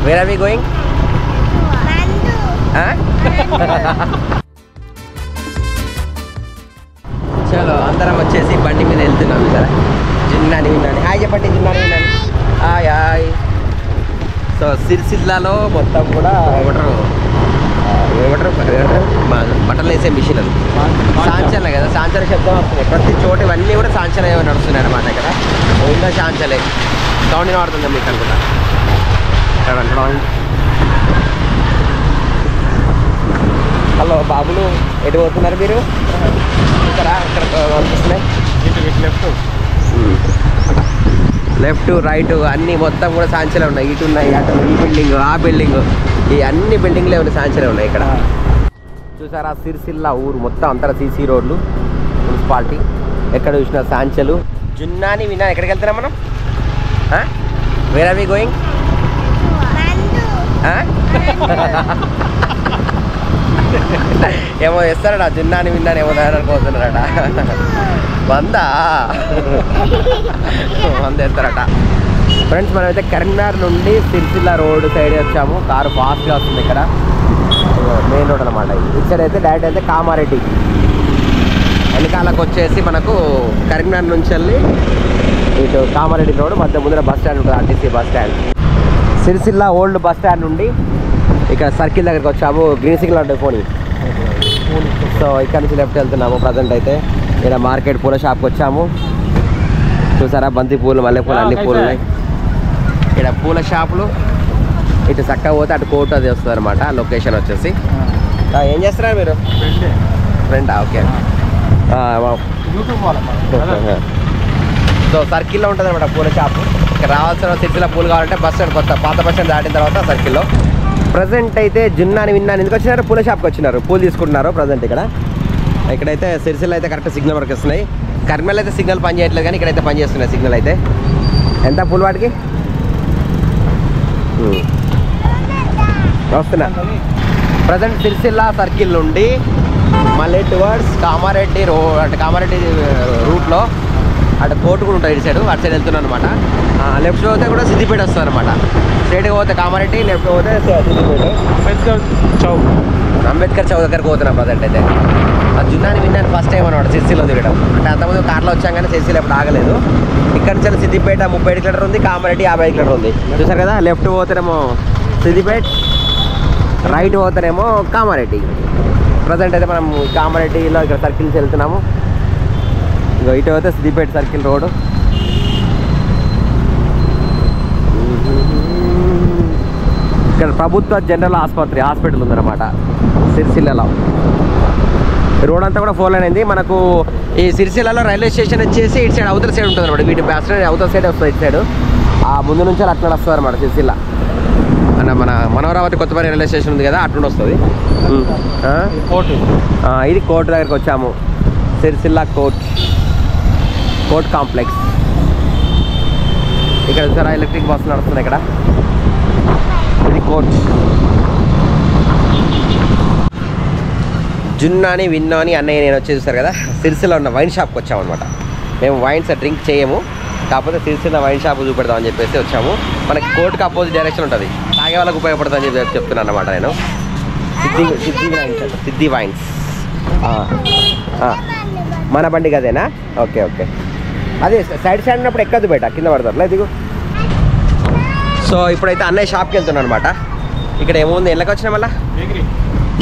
Wear are we going? చలో అందరం వచ్చేసి బండి మీద వెళ్తున్నాం కదా. జిన్నాని విన్నాను, హాయ్ చెప్పండి. జిన్నాని విన్నాను, హాయ్ హాయ్. సో సిరిసిల్లాలో మొత్తం కూడా ఏమంటారు బట్టలు వేసే మిషన్ అది సాంచలే కదా. సాంచల శబ్దం వస్తుంది ప్రతి చోటు, ఇవన్నీ కూడా సాంచలే నడుస్తున్నాయి అన్నమాట. ఇక్కడ ఇంకా సాంచలే సౌండ్ వాడుతుంది మీకు అనుకుంటా. హలో బాబులు, ఎటు పోతున్నారు మీరు? ఇక్కడ కనిపిస్తున్నాయి లెఫ్ట్ రైట్ అన్నీ మొత్తం కూడా సాంచలే ఉన్నాయి. ఇటు ఉన్నాయి, అటు ఈ బిల్డింగ్ ఆ బిల్డింగ్, ఈ అన్ని బిల్డింగ్లే ఉన్నాయి, సాంచలే ఉన్నాయి ఇక్కడ. చూసారా సిరిసిల్ల ఊరు మొత్తం అంతా సీసీ రోడ్లు, మున్సిపాలిటీ, ఎక్కడ చూసినా సాంచలు. జున్నాని విన్నా. ఎక్కడికి వెళ్తున్నాం మనం? Where are we going? ఏమో చేస్తారట, జున్నాని విన్నాను ఏమో అనుకోతున్నారట. వంద వేస్తారట. ఫ్రెండ్స్ మనమైతే కరీంనగర్ నుండి సిరిసిల్ల రోడ్ సైడ్ వచ్చాము. కారు ఫాస్ట్గా వస్తుంది ఇక్కడ, మెయిన్ రోడ్ అనమాట. ఇటు సైడ్ అయితే డైరెక్ట్ అయితే కామారెడ్డి, వెనకాలకు వచ్చేసి మనకు కరీంనగర్ నుంచి వెళ్ళి ఇటు కామారెడ్డి రోడ్ మధ్య ముందర బస్ స్టాండ్ ఉంటుంది, RTC bus stand. Sircilla old bus stand నుండి ఇక్కడ సర్కిల్ దగ్గరికి వచ్చాము. గ్రీన్ సిగ్నల్ ఉంటుంది పోనీ. సో ఇక్కడ నుంచి లెఫ్ట్ వెళ్తున్నాము. ప్రజెంట్ అయితే ఇక్కడ మార్కెట్ పూల షాప్కి వచ్చాము. చూసారా బంతి పూలు, మల్లెపూలు, అన్ని పూలు ఉన్నాయి ఇక్కడ. పూల షాపులు ఇటు చక్కగా పోతే అటు కోట అది వస్తుంది అనమాట. లొకేషన్ వచ్చేసి ఏం చేస్తున్నారు మీరు? ఫ్రెండా? ఓకే. సో సర్కిల్లో ఉంటుంది అనమాట పూల షాపు. ఇక్కడ రావాల్సిన సిరిసిల్ల పూలు కావాలంటే బస్ స్టాండ్, కొత్త పాత బస్ స్టాండ్ దాటిన తర్వాత సర్కిల్లో. ప్రజెంట్ అయితే జున్నాని విన్నాను ఎందుకు వచ్చినారు? పూల షాప్కి వచ్చినారు, పూలు తీసుకుంటున్నారు ప్రజెంట్ ఇక్కడ. ఇక్కడైతే సిరిసిల్ల అయితే కరెక్ట్ సిగ్నల్ వరకు వస్తున్నాయి. కర్మల్ అయితే సిగ్నల్ పని చేయట్లేదు, కానీ ఇక్కడైతే పని చేస్తున్నాయి సిగ్నల్ అయితే. ఎంత పూలు వాటికి వస్తున్నా? ప్రజెంట్ సిరిసిల్ల సర్కిల్ నుండి మళ్ళీ టువర్డ్స్ కామారెడ్డి అంటే కామారెడ్డి రూట్లో అటు కోర్టు కూడా ఉంటుంది ఇటు సైడ్, అటు సైడ్ వెళ్తున్నాను అనమాట. లెఫ్ట్ పోతే కూడా సిద్దిపేట వస్తుంది అనమాట. స్ట్రైట్గా పోతే కామారెడ్డి, లెఫ్ట్ పోతే సిద్దిపేట. అంబేద్కర్ చౌక్ దగ్గరకు పోతున్నాం ప్రజెంట్ అయితే. జున్నాని విన్నాను ఫస్ట్ టైం అనమాట సిరిసిల్లో తిరగడం. అంటే అంతకుముందు కార్లో వచ్చాం కానీ సిరిసిల్ల ఎప్పుడు ఆగలేదు. ఇక్కడ నుంచి సిద్దిపేట 35 కిలోమీటర్ ఉంది, కామారెడ్డి 50 కిలోమీటర్ ఉంది. చూసారు కదా, లెఫ్ట్ పోతేనేమో సిద్దిపేట, రైట్ పోతేనేమో కామారెడ్డి. ప్రజెంట్ అయితే మనం కామారెడ్డిలో ఇక్కడ సర్కిల్స్ వెళ్తున్నాము. ఇంకా ఇటు పోతే సిద్దిపేట సర్కిల్ రోడ్. ఇక్కడ ప్రభుత్వ జనరల్ హాస్పిటల్ ఉందన్నమాట సిరిసిల్లలో. రోడ్ అంతా కూడా 4 లైన్ అయింది. మనకు ఈ సిరిసిల్లలో రైల్వే స్టేషన్ వచ్చేసి ఇటు సైడ్ అవతల సైడ్ ఉంటుంది అనమాట. వీటి బస్ స్టాండ్ అవతల సైడ్ వస్తుంది, ఇటు సైడ్. ఆ ముందు నుంచి అట్లా వస్తుంది అనమాట సిరిసిల్ల. అన్న మన మనోరావతి కొత్తపల్లి రైల్వే స్టేషన్ ఉంది కదా, అట్లా వస్తుంది. ఇది కోర్టు దగ్గరికి వచ్చాము. Sircilla court complex. ఇక్కడ చూసారా ఎలక్ట్రిక్ బస్సు నడుస్తుంది ఇక్కడ. ఇది కోర్ట్. జున్నాని విన్నాని అన్నయ్య నేను వచ్చి చూస్తారు కదా, సిరిసిల్ల ఉన్న వైన్ షాప్కి వచ్చామన్నమాట. మేము వైన్స్ డ్రింక్ చేయము, కాకపోతే సిరిసిల్ల వైన్ షాప్ చూపెడతామని చెప్పేసి వచ్చాము. మనకి కోర్టుకి అపోజిట్ డైరెక్షన్ ఉంటుంది, తాగే వాళ్ళకి ఉపయోగపడుతుందని చెప్పి చెప్తున్నాను అనమాట నేను. సిద్ధి వైన్స్ మన బండి కదేనా? Okay okay. అదే సైడ్ ఉన్నప్పుడు ఎక్కదు బయట, కింద పడతారు ఇదిగో. సో ఇప్పుడైతే అన్నయ్య షాప్కి వెళ్తున్నాను అనమాట. ఇక్కడ ఏముంది, ఎళ్ళకి వచ్చినా మళ్ళీ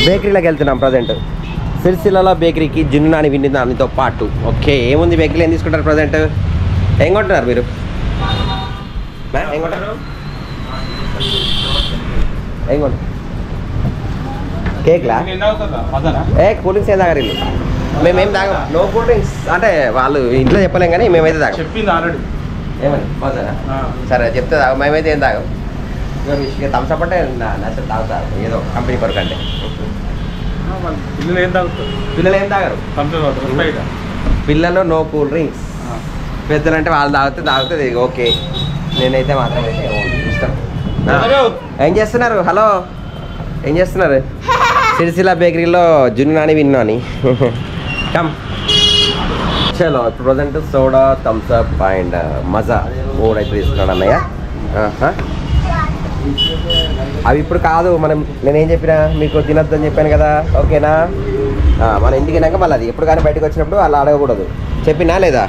బేకరీలోకి వెళ్తున్నాం ప్రజెంట్. సిరిసిల్లలో బేకరీకి జున్నాని విన్ని దానితో పాటు. ఓకే, ఏముంది బేకరీలో ఏం తీసుకుంటారు ప్రజెంట్? ఏం కొంటున్నారు మీరు? ఏం కొంటారు? ఏం కొంటారు? కేక్లా? కూల్ డ్రింక్స్ ఏం తాగారు? మేమేం తాగం, నో కూల్ డ్రింక్స్. అంటే వాళ్ళు ఇంట్లో చెప్పలేం కానీ మేమైతే తాగం. చెప్పింది ఆల్రెడీ. ఏమని మజానా? సరే చెప్తే తాగం, మేమైతే ఏం తాగం. ఇక థమ్స్అప్ అంటే నచ్చ తాగుతారు ఏదో కంపెనీ కొరకు. అంటే పిల్లలు ఏం తాగరు, పిల్లలు నో కూల్ డ్రింక్స్. పెద్దలు అంటే వాళ్ళు తాగుతుంది ఓకే. నేనైతే మాత్రం అయితే ఇష్టం. ఏం చేస్తున్నారు? హలో, ఏం చేస్తున్నారు? సిరిసిల్ల బేకరీలో జున్నాని విన్నాని. కమ్ చలో. ఇప్పుడు ప్రజెంట్ సోడా, థమ్స్అప్ అండ్ మజా 3 అయితే తీసుకున్నాడు అన్నయ్య. అవి ఇప్పుడు కాదు, నేనేం చెప్పినా మీకు తినొద్దని చెప్పాను కదా, ఓకేనా? మన ఇంటికి వెళ్ళాక మళ్ళీ అది ఎప్పుడు కానీ బయటకు వచ్చినప్పుడు అలా అడగకూడదు, చెప్పినా లేదా?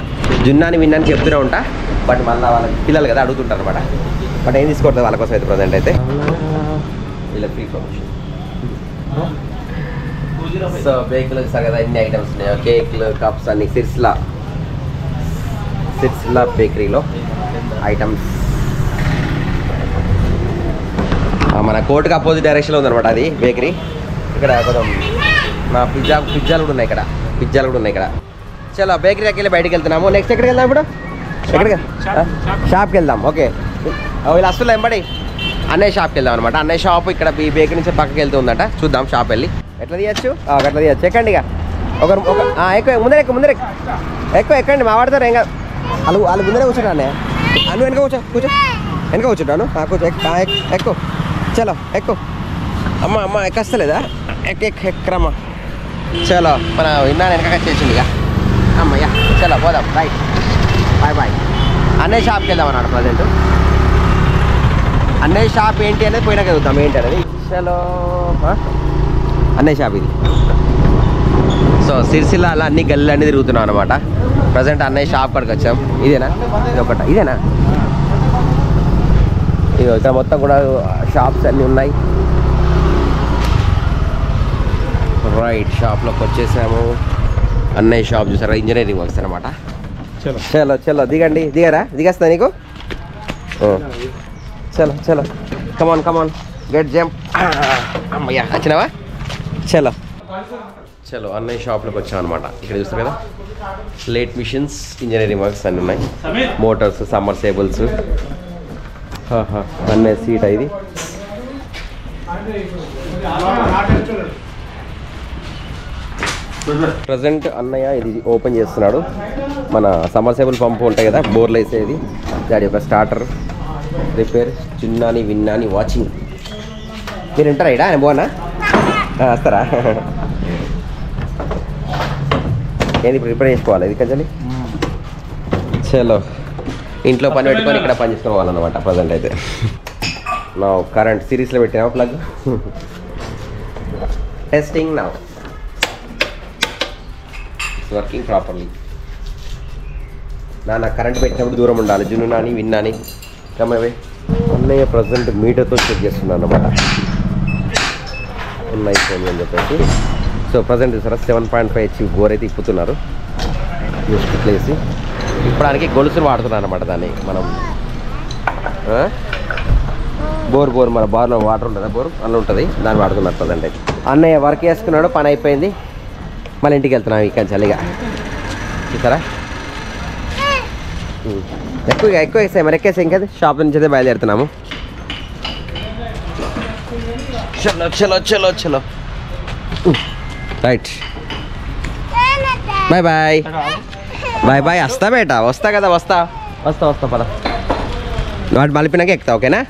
జున్నాని విన్నాని చెప్తూనే ఉంటా, బట్ మళ్ళీ వాళ్ళకి పిల్లలు కదా అడుగుతుంటారు అనమాట. బట్ ఏం తీసుకోవద్దు వాళ్ళ కోసం అయితే ప్రజెంట్ అయితే ఇలా ఫ్రీ ప్రమోషన్. సో బేక్లు చూస్తారు కదా, ఎన్ని ఐటమ్స్ ఉన్నాయో, కేక్లు, కప్స్ అన్ని సిర్సిలా బేకరీలో ఐటమ్స్. మన కోర్టుకి అపోజిట్ డైరెక్షన్లో ఉందన్నమాట అది బేకరీ. ఇక్కడ కొంచెం మా పిజ్జాలు కూడా ఉన్నాయి ఇక్కడ. చలో బేకరీ దగ్గర వెళ్ళి బయటకు వెళ్తున్నాము. నెక్స్ట్ ఎక్కడికి వెళ్దాం ఇప్పుడు? ఎక్కడికి? షాప్కి వెళ్దాం. ఓకే, వీళ్ళు వస్తువులు ఎంబడి అన్నయ్య షాప్కి వెళ్దాం అనమాట. అన్నయ్య షాప్ ఇక్కడ ఈ బేకరీ నుంచి పక్కకి వెళ్తూ ఉందట. చూద్దాం షాప్ వెళ్ళి ఎట్లా తీయచ్చు, అట్లా తీయచ్చు. ఎక్కండి ఇక ఎక్కువ ముందర ఎక్కువ ఎక్కండి, మా వాడతారు ఏం కాదు. వాళ్ళు ముందరే కూర్చుంటా అన్నయ్య, అను వెనక వెనక కూర్చుంటాను. కూర్చో, ఎక్కువ. చలో ఎక్కువ. అమ్మ ఎక్కస్తలేదా? ఎక్కరమ్మా. చలో మన విన్నాను వెనక చేసింది ఇక. అమ్మయ్యా చలో పోదాం. Right, bye. అన్నయ్య షాప్కి వెళ్దాం అన్నాడు ప్రజెంట్. అన్నయ్య షాప్ ఏంటి అనేది పోయినాక చూద్దాం ఏంటి అనేది. చలో అన్నయ్య షాప్ ఇది. సో సిరిసిల్ల అలా అన్ని గల్లీలు అన్నీ తిరుగుతున్నాం అనమాట. ప్రజెంట్ అన్నయ్య షాప్ కాడికి వచ్చాం. ఇదేనా? ఇదేనా? ఇదో ఇక్కడ మొత్తం కూడా షాప్స్ అన్నీ ఉన్నాయి. రైట్, షాప్లోకి వచ్చేసాము. అన్నయ్య షాప్ చూసారా, ఇంజనీరింగ్ వర్క్స్ అనమాట. చలో దిగేస్తా నీకు. చలో కమాన్ గెట్ జంప్. అమ్మయ్యా వచ్చినావా? చలో అన్నయ్య షాప్లోకి వచ్చాం అనమాట. ఇక్కడ చూస్తారు కదా, స్లేట్ మిషన్స్, ఇంజనీరింగ్ వర్క్స్ అన్నీ ఉన్నాయి. మోటార్స్, సమ్మర్సేబుల్స్, అన్నయ్య సీట్ ఇది. ప్రజెంట్ అన్నయ్య ఇది ఓపెన్ చేస్తున్నాడు. మన సమ్మర్సేబుల్ పంపు ఉంటాయి కదా, బోర్లు వేసేది, దాని యొక్క స్టార్టర్ రిపేర్. చిన్నాని విన్నాని వాచింగ్. మీరు ఉంటారా ఇడా? ఆయన బాగున్నా వస్తారా? ఏంది ఇప్పుడు రిపేర్ చేసుకోవాలి ఇది కొంచెం. చలో ఇంట్లో పని పెట్టుకొని ఇక్కడ పని చేసుకోవాలన్నమాట ప్రజెంట్ అయితే. నా కరెంట్ సిరీస్లో పెట్టినా plug. Testing now, it's working properly. నా కరెంట్ పెట్టినప్పుడు దూరం ఉండాలి. జున్ను నాని విన్నాని కమ్మవే. అన్నయ్య ప్రజెంట్ మీటర్తో చెక్ చేస్తున్నాను అనమాట ఉన్నాయి ఫోన్ అని చెప్పేసి. సో ప్రజెంట్ చూసారా 7.5 HP బోర్ అయితే ఇప్పుతున్నారు. ప్లేసి ఇప్పడానికి గొలుసులు వాడుతున్నాను అనమాట. దాన్ని మనం బోర్ మన బార్లో వాటర్ ఉంటుందా, బోర్ అలా ఉంటుంది, దాన్ని వాడుతున్నారు ప్రజెంట్ అయితే. అన్నయ్య వర్క్ చేసుకున్నాడు, పని అయిపోయింది, మళ్ళీ ఇంటికి వెళ్తున్నాం ఇక చలిగా. చూసారా ఎక్కువ వేసాయి మరి, ఎక్కేసాయి ఇంకా షాప్ నుంచి అయితే బయలుదేరుతున్నాము. చలో రైట్, బాయ్. వస్తా బేటా, వస్తా పద. వాటి మలిపినాక ఎక్కుతా, ఓకేనా?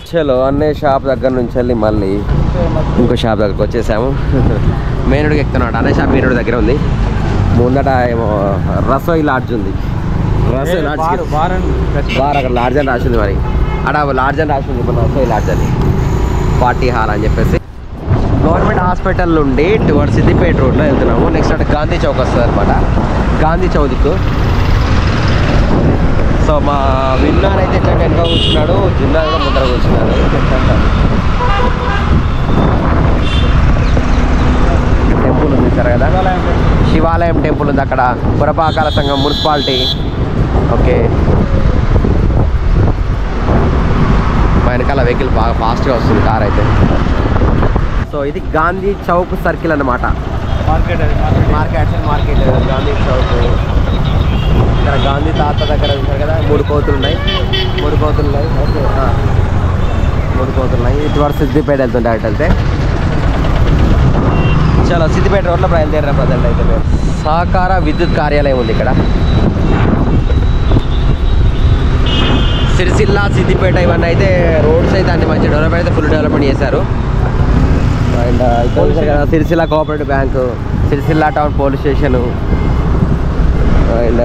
చలో అన్నయ్య షాప్ దగ్గర నుంచి వెళ్ళి మళ్ళీ ఇంకో షాప్ దగ్గరకు వచ్చేసాము. మెయిన్రోడ్కి ఎక్కుతున్నాడు. అన్నయ్య షాప్ మెయిన్రోడ్ దగ్గర ఉంది. ముందట ఏమో రసోయి లాడ్జ్ ఉంది. రసోయి లాడ్జ్ అక్కడ లాడ్జ్ అని రాసింది. మరి అక్కడ లాడ్జ్ అని రాసింది, మన రసోయి లాడ్జ్ అని, పార్టీ హాల్ అని చెప్పేసి. గవర్నమెంట్ హాస్పిటల్ నుండి టువర్డ్స్ సిద్దిపేట రోడ్లో వెళ్తున్నాము. నెక్స్ట్ అక్కడ గాంధీ చౌక్ వస్తుంది అనమాట. గాంధీ చౌక్. సో మా విన్నాన్ అయితే ఇట్లా వెనక కూర్చున్నాడు, జిన్నా కూడా ముందర కూర్చున్నాడు. టెంపుల్ ఉంది సార్ కదా, శివాలయం టెంపుల్ ఉంది అక్కడ. పురపాకాల సంఘం, మున్సిపాలిటీ. ఓకే, మా వెనకాల వెహికల్ బాగా ఫాస్ట్గా వస్తుంది, కార్ అయితే. సో ఇది గాంధీ చౌక్ సర్కిల్ అన్నమాట. మార్కెట్ గాంధీ చౌక్. ఇక్కడ గాంధీ తాత దగ్గర ఉంటారు కదా, 3 కోతులు ఉన్నాయి. ఓకే, 3 కోతులు ఉన్నాయి. ఇటువరకు సిద్దిపేట వెళ్తుంటే అటు వెళ్తే. చాలా సిద్దిపేట రోడ్లో బయలుదేరిన ప్రజెంట్ అయితే మేము. సహకార విద్యుత్ కార్యాలయం ఉంది ఇక్కడ. సిరిసిల్ల, సిద్దిపేట ఇవన్నీ అయితే రోడ్స్ అయితే అన్ని మంచి డెవలప్మెంట్ అయితే ఫుల్ డెవలప్మెంట్ చేశారు. అండ్ ఇక్కడ Sircilla cooperative bank, Sircilla town police station, and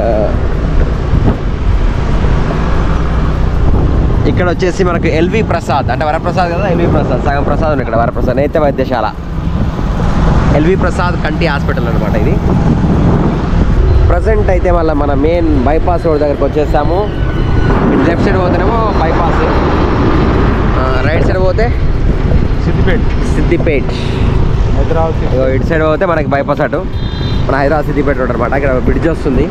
ఇక్కడ వచ్చేసి మనకు ఎల్వి ప్రసాద్ అంటే వరప్రసాద్ కదా, ఎల్వి ప్రసాద్ సగం ప్రసాద్ ఉంది ఇక్కడ. వరప్రసాద్ నేత్ర వైద్యశాల, ఎల్వి ప్రసాద్ కంటి హాస్పిటల్ అనమాట ఇది. ప్రజెంట్ అయితే మళ్ళీ మన మెయిన్ బైపాస్ రోడ్ దగ్గరకు వచ్చేసాము. లెఫ్ట్ సైడ్ పోతేనేమో బైపాస్, రైట్ సైడ్ పోతే సిద్దిపేట్. ఇటు సైడ్ పోతే మనకి బైపాస్ అటు మన హైదరాబాద్ సిద్దిపేట రోడ్ అనమాట. ఇక్కడ బ్రిడ్జ్ వస్తుంది.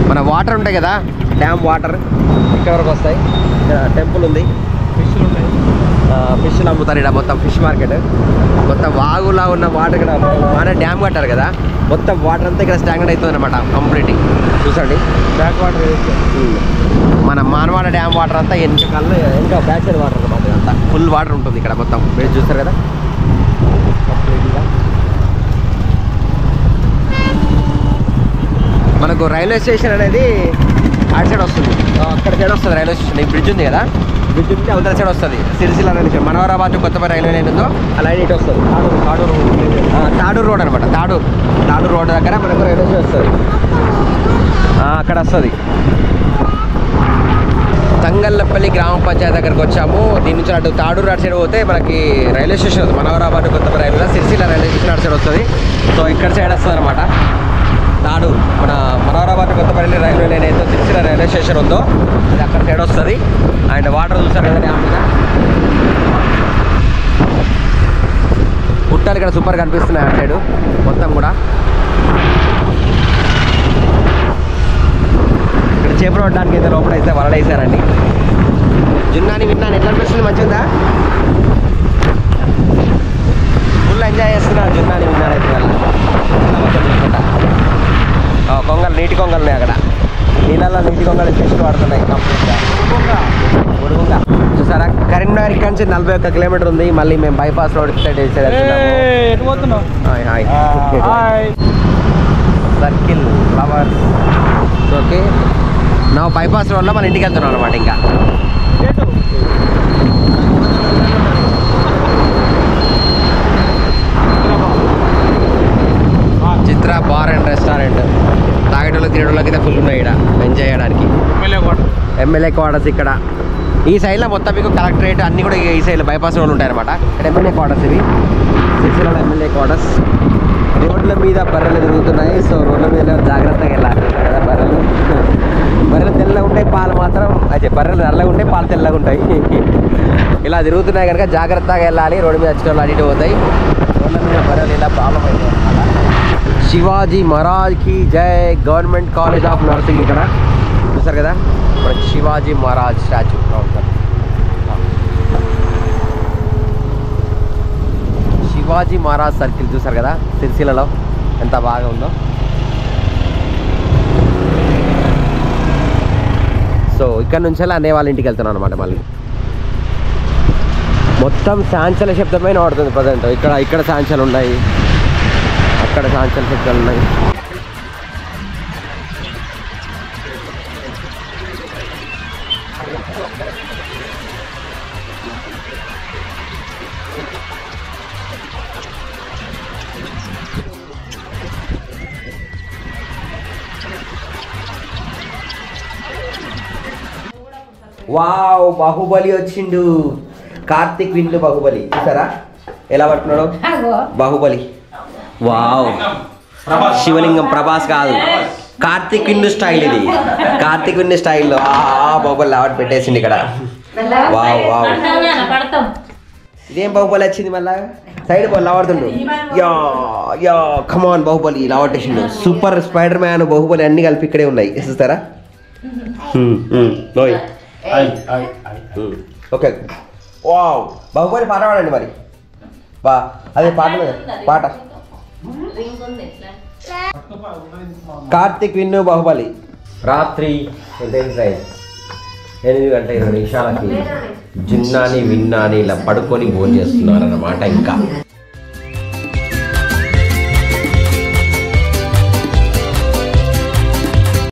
మన వాటర్ ఉంటాయి కదా, డ్యామ్ వాటర్ ఇక్కడ వరకు వస్తాయి. ఇక్కడ టెంపుల్ ఉంది, ఫిష్లు అమ్ముతారు ఇక్కడ. మొత్తం ఫిష్ మార్కెట్, మొత్తం వాగులా ఉన్న వాటర్ ఇక్కడ. మన డ్యామ్ కట్టారు కదా, మొత్తం వాటర్ అంతా ఇక్కడ స్టాగ్నెట్ అవుతుంది అనమాట కంప్లీట్. చూసండి బ్యాక్ వాటర్, మన మానవాడ డ్యామ్ వాటర్ అంతా వెనకాల ఇంకా బ్యాక్ సైడ్ వాటర్ అనమాట. అంతా ఫుల్ వాటర్ ఉంటుంది ఇక్కడ మొత్తం. మీరు చూస్తారు కదా కంప్లీట్గా. మనకు రైల్వే స్టేషన్ అనేది అటు సైడ్ వస్తుంది, అక్కడ సైడ్ వస్తుంది రైల్వే స్టేషన్. ఈ బ్రిడ్జ్ ఉంది కదా, బ్రిడ్జ్ ఉంటే అవతల సైడ్ వస్తుంది Sircilla railway station. Manoharabad Kothapalli railway line ఉందో ఆ లైన్ ఇటు వస్తుంది. తాడూరు రోడ్ అనమాట. తాడూరు రోడ్ దగ్గర మనకు రైల్వే స్టేషన్ వస్తుంది, అక్కడ వస్తుంది. తంగళ్ళపల్లి గ్రామ పంచాయతీ దగ్గరకు వచ్చాము. దీని నుంచి అటు తాడూరు అటు సైడ్ పోతే మనకి రైల్వే స్టేషన్ వస్తుంది. Manoharabad Kothapalli railway, Sircilla railway station అటు సైడ్ వస్తుంది. సో ఇక్కడ సైడ్ వస్తుంది అనమాట తాడూరు. మన మనోహరాబాద్ కొత్తపల్లి రైల్వే లైన్ అయితే సిరిసిల్ల రైల్వే స్టేషన్ ఉందో అది అక్కడ సైడ్ వస్తుంది. అండ్ వాటర్ చూస్తారు కదా డ్యామ్ మీద, గుట్టలు ఇక్కడ సూపర్ కనిపిస్తున్నాయి అటు సైడు మొత్తం కూడా. ఇక్కడ చేపలు పట్టడానికి అయితే లోపల అయితే వలలు వేసారండి. జున్నాని విన్నాను, ఎట్లా అనిపిస్తుంది? మంచిగా ఫుల్ ఎంజాయ్ చేస్తున్నారు జున్నాని విన్నాను అయితే. కొంగలు, నీటి కొంగలు ఉన్నాయి అక్కడ. నీళ్ళల్లో నీటి కొంగలు ఫిష్లు పడుతున్నాయి కంప్లీట్గా. గుడుగుంగా చూసారా, కరీంనగర్ ఇక్కడ నుంచి 41 కిలోమీటర్ ఉంది. మళ్ళీ మేము bypass road side circle flowers. Okay, నా బైపాస్ రోడ్లో మన ఇంటికి వెళ్తున్నాం అనమాట. ఇంకా చిత్ర బార్ అండ్ రెస్టారెంట్. తాగేటోళ్ళకి తినేటోళ్ళకి అయితే ఫుల్ ఉన్నాయి ఇక్కడ ఎంజాయ్ చేయడానికి. ఎమ్మెల్యే క్వార్టర్స్ ఇక్కడ ఈ సైడ్లో మొత్తం మీకు కలెక్టరేట్ అన్నీ కూడా ఈ సైడ్లో బైపాస్ రోడ్లు ఉంటాయన్నమాట. ఇక్కడ ఎమ్మెల్యే క్వార్టర్స్ ఇవి, సిరిసిల్లలో ఎమ్మెల్యే క్వార్టర్స్. రోడ్ల మీద బర్రెలు తిరుగుతున్నాయి. సో రోడ్ల మీద జాగ్రత్తగా వెళ్ళాలి కదా. బర్రెలు తెల్లగా ఉంటాయి, పాలు మాత్రం అదే బర్రెలు నల్లగా ఉంటాయి, పాలు తెల్లగా ఉంటాయి. ఇలా తిరుగుతున్నాయి కనుక జాగ్రత్తగా వెళ్ళాలి. రోడ్డు మీద వచ్చిన వాళ్ళు అటు పోతాయి. రోడ్ల మీద బర్రెలు ఇలా ప్రాబ్లం అయితే. శివాజీ మహారాజ్ కి జై. గవర్నమెంట్ కాలేజ్ ఆఫ్ నర్సింగ్ ఇక్కడ చూసారు కదా, మనకి శివాజీ మహారాజ్ స్టాచ్యూ. శివాజీ మహారాజ్ సర్కిల్ చూసారు కదా సిరిసిల్లలో ఎంత బాగా ఉందో. సో ఇక్కడ నుంచి అన్నయ్య వాళ్ళ ఇంటికి వెళ్తున్నాను అనమాట. మళ్ళీ మొత్తం సాంచల శబ్దమైన పడుతుంది ప్రజెంట్. ఇక్కడ సాంచలు ఉన్నాయి, అక్కడ సాంచల శబ్దాలు ఉన్నాయి. వావ్, బాహుబలి వచ్చిండు. కార్తిక్ విన్ను బాహుబలి చూసారా ఎలా పట్టున్నాడు బాహుబలి. వావ్, శివలింగం ప్రభాస్ కాదు, కార్తిక్ విన్ను స్టైల్ ఇది. కార్తిక్ విన్ను స్టైల్లో బాహుబలి ఆవిడ పెట్టేసింది ఇక్కడ. వావ్ వావ్, ఇదేం బాహుబలి వచ్చింది మళ్ళా సైడ్ లావాడుతుండు. యా యా కమాన్ బాహుబలి లావట్టేసిండు. సూపర్ స్పైడర్ మ్యాన్ బాహుబలి అన్ని కలిపి ఇక్కడే ఉన్నాయి. చూస్తారా? Okay, wow. బాహుబలి పాట పాడండి మరి. బా అదే పాట కార్తిక్ విన్ను బాహుబలి. రాత్రి 8 గంటల 20 నిమిషాలకి జిన్నాని విన్నాని ఇలా పడుకొని భోజనం చేస్తున్నారు అన్నమాట. ఇంకా